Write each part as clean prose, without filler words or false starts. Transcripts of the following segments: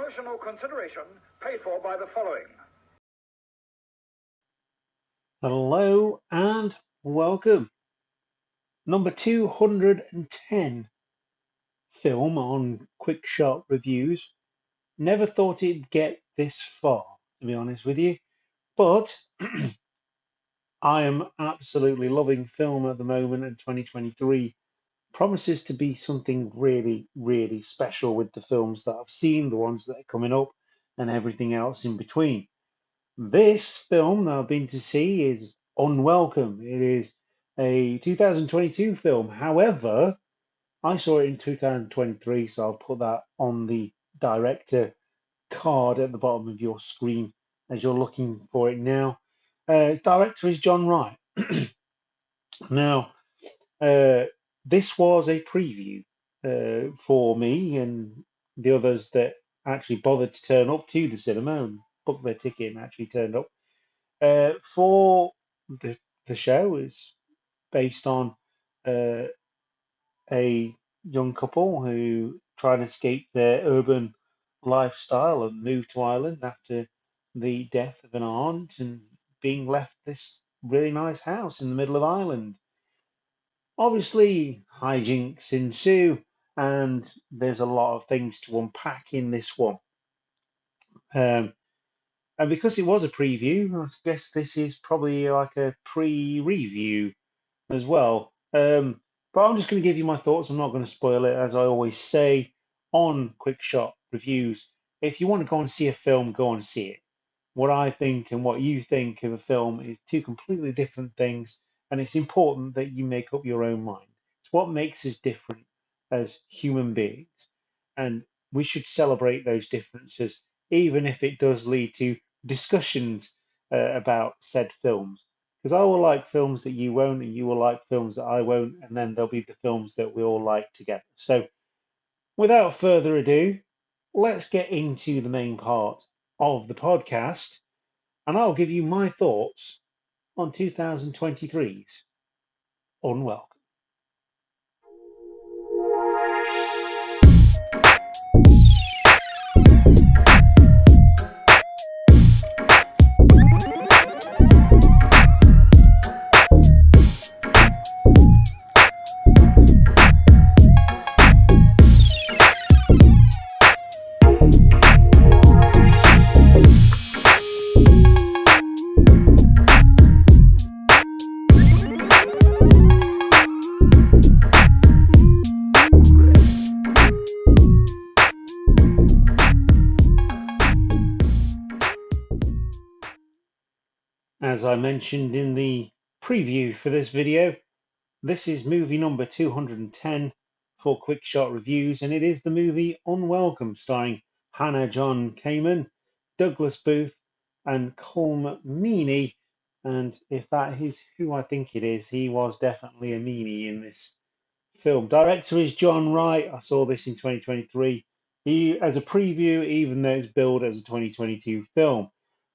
Promotional consideration paid for by the following. Hello and welcome. Number 210 film on Quick Shot Reviews. Never thought it'd get this far, to be honest with you, but I am absolutely loving film at the moment, and 2023 promises to be something really, really special with the films that I've seen, the ones that are coming up, and everything else in between. This film that I've been to see is Unwelcome. It is a 2022 film. However, I saw it in 2023, so I'll put that on the director card at the bottom of your screen as you're looking for it now. Director is John Wright. Now, uh, this was a preview for me and the others that actually bothered to turn up to the cinema and booked their ticket and actually turned up. For the show is based on uh, a young couple who try and escape their urban lifestyle and move to Ireland after the death of an aunt and being left this really nice house in the middle of Ireland. Obviously, hijinks ensue, and there's a lot of things to unpack in this one. Um, and because it was a preview, I guess this is probably like a pre-review as well. But I'm just going to give you my thoughts. I'm not going to spoil it, as I always say on Quick Shot Reviews. If you want to go and see a film, go and see it. What I think and what you think of a film is two completely different things, and it's important that you make up your own mind. It's what makes us different as human beings, and we should celebrate those differences, even if it does lead to discussions about said films. Because I will like films that you won't, and you will like films that I won't, and then there'll be the films that we all like together. So, without further ado, let's get into the main part of the podcast, and I'll give you my thoughts on 2023's Unwelcome. As I mentioned in the preview for this video, this is movie number 210 for Quick Shot Reviews, and it is the movie Unwelcome, starring Hannah John Kamen, Douglas Booth, and Colm Meaney. And if that is who I think it is, he was definitely a meanie in this film. Director is John Wright. I saw this in 2023. He as a preview, even though it's billed as a 2022 film.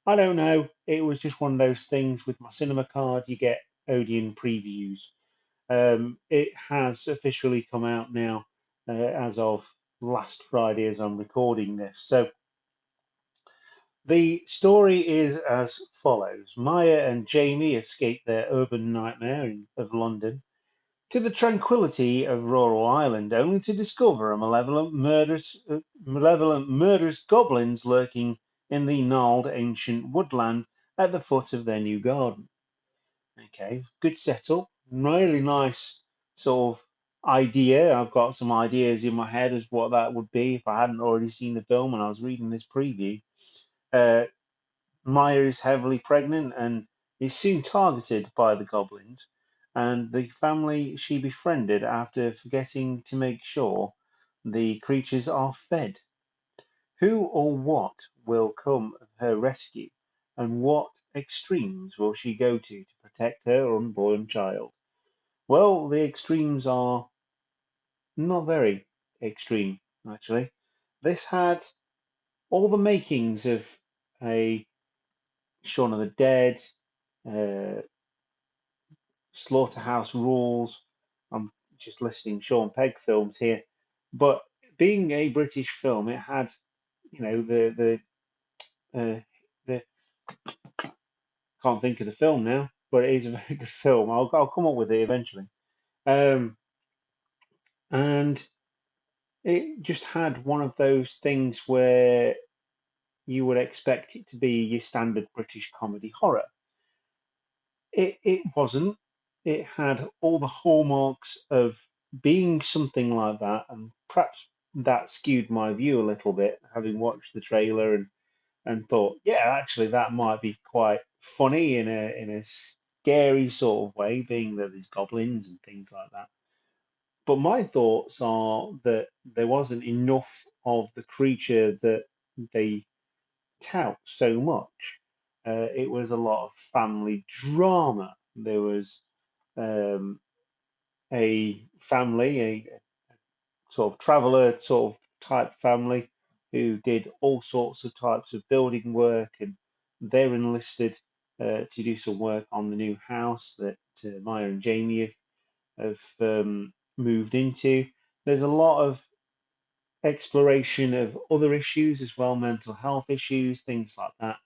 I don't know. It was just one of those things with my cinema card. You get Odeon previews. It has officially come out now as of last Friday as I'm recording this. So the story is as follows. Maya and Jamie escape their urban nightmare of London to the tranquility of rural Ireland, only to discover a malevolent murderous goblins lurking in the gnarled ancient woodland at the foot of their new garden. Okay, good setup, really nice sort of idea. I've got some ideas in my head as what that would be if I hadn't already seen the film and I was reading this preview. Uh, Maya is heavily pregnant and is soon targeted by the goblins and the family she befriended after forgetting to make sure the creatures are fed. Who or what will come of her rescue, and what extremes will she go to protect her unborn child? Well, the extremes are not very extreme, actually. This had all the makings of a Shaun of the Dead, uh, Slaughterhouse Rules. I'm just listing Sean Pegg films here. But being a British film, it had, uh, the can't think of the film now, but it is a very good film. I'll come up with it eventually. Um, and it just had one of those things where you would expect it to be your standard British comedy horror. It wasn't. It had all the hallmarks of being something like that, and perhaps that skewed my view a little bit, having watched the trailer and thought, yeah, actually that might be quite funny in a scary sort of way, being that there's goblins and things like that. But my thoughts are that there wasn't enough of the creature that they tout so much. It was a lot of family drama. There was um, a family, a sort of traveller sort of type family who did all sorts of types of building work, and they're enlisted to do some work on the new house that Maya and Jamie have moved into. There's a lot of exploration of other issues as well, mental health issues, things like that.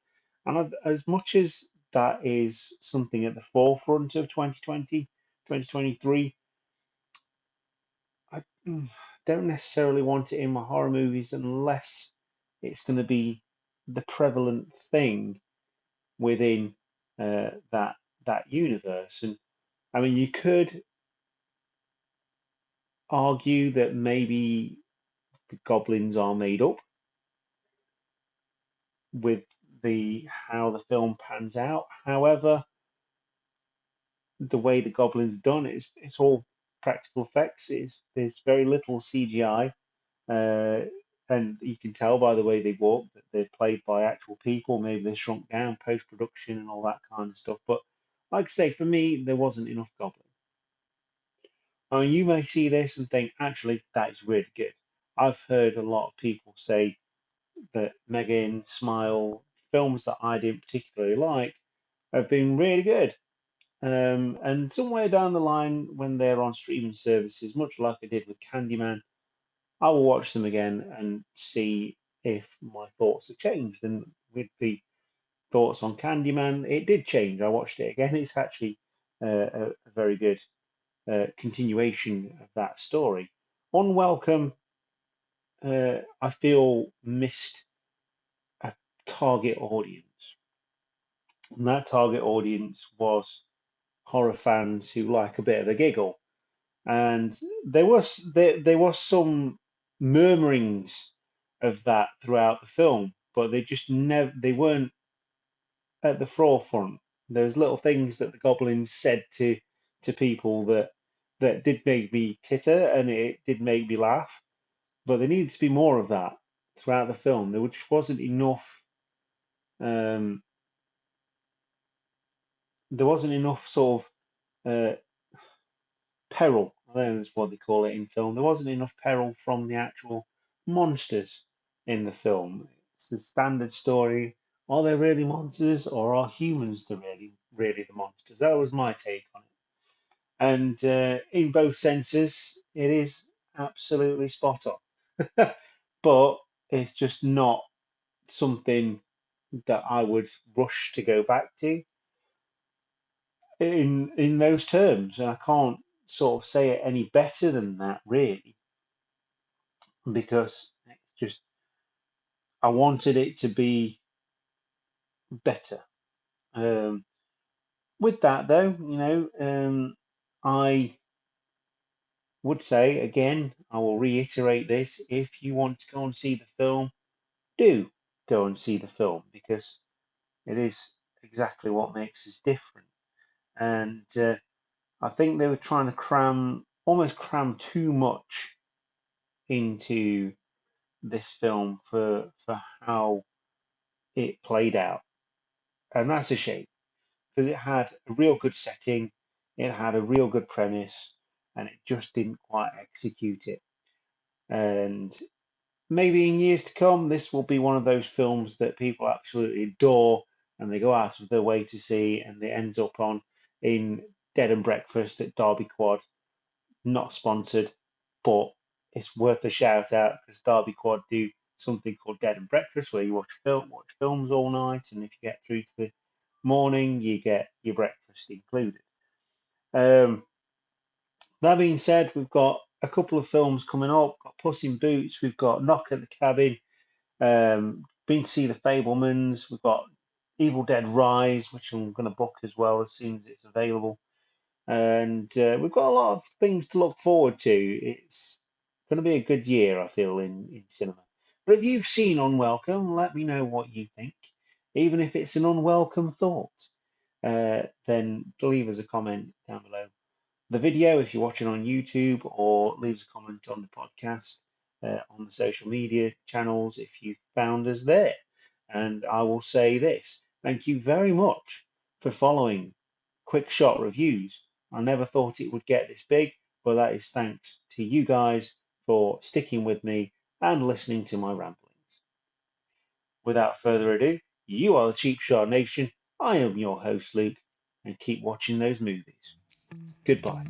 And as much as that is something at the forefront of 2020, 2023, I don't necessarily want it in my horror movies unless it's going to be the prevalent thing within that universe. And I mean, you could argue that maybe the goblins are made up with the how the film pans out. However, the way the goblins done it's all practical effects. There's very little CGI, uh, and you can tell by the way they walk that they're played by actual people. Maybe they shrunk down post production and all that kind of stuff. But like I say, for me, there wasn't enough goblin. I mean, you may see this and think, actually, that is really good. I've heard a lot of people say that Megan, Smile, films that I didn't particularly like, have been really good. And somewhere down the line, when they're on streaming services, much like I did with Candyman, I will watch them again and see if my thoughts have changed. And with the thoughts on Candyman, it did change. I watched it again. It's actually a very good continuation of that story. Unwelcome, I feel missed a target audience. And that target audience was horror fans who like a bit of a giggle. And there was some murmurings of that throughout the film, but they just never they weren't at the forefront. There was little things that the goblins said to people that did make me titter and it did make me laugh, but there needed to be more of that throughout the film. There just wasn't enough. Um, there wasn't enough sort of peril. I think that's what they call it in film. There wasn't enough peril from the actual monsters in the film. It's the standard story. Are they really monsters, or are humans really the monsters? That was my take on it. And in both senses, it is absolutely spot on. But it's just not something that I would rush to go back to in those terms. And I can't sort of say it any better than that, really, because it's just I wanted it to be better. Um, with that, though, I would say again, I will reiterate this: if you want to go and see the film, do go and see the film because it is exactly what makes us different. And I think they were trying to almost cram too much into this film for how it played out, and that's a shame because it had a real good setting, it had a real good premise, and it just didn't quite execute it. And maybe in years to come, this will be one of those films that people absolutely adore and they go out of their way to see, and it ends up on in Dead and Breakfast at Derby Quad. Not sponsored, but it's worth a shout out because Derby Quad do something called Dead and Breakfast, where you watch films all night, and if you get through to the morning, you get your breakfast included. Um, that being said, we've got a couple of films coming up. We've got Puss in Boots, we've got Knock at the Cabin, been to see The Fablemans, we've got Evil Dead Rise, which I'm going to book as well as soon as it's available. And we've got a lot of things to look forward to. It's going to be a good year, I feel, in cinema. But if you've seen Unwelcome, let me know what you think. Even if it's an unwelcome thought, then leave us a comment down below the video if you're watching on YouTube, or leave us a comment on the podcast on the social media channels if you found us there. And I will say this: thank you very much for following Quick Shot Reviews. I never thought it would get this big, but that is thanks to you guys for sticking with me and listening to my ramblings. Without further ado, you are the Cheap Shot Nation. I am your host, Luke, and keep watching those movies. Goodbye.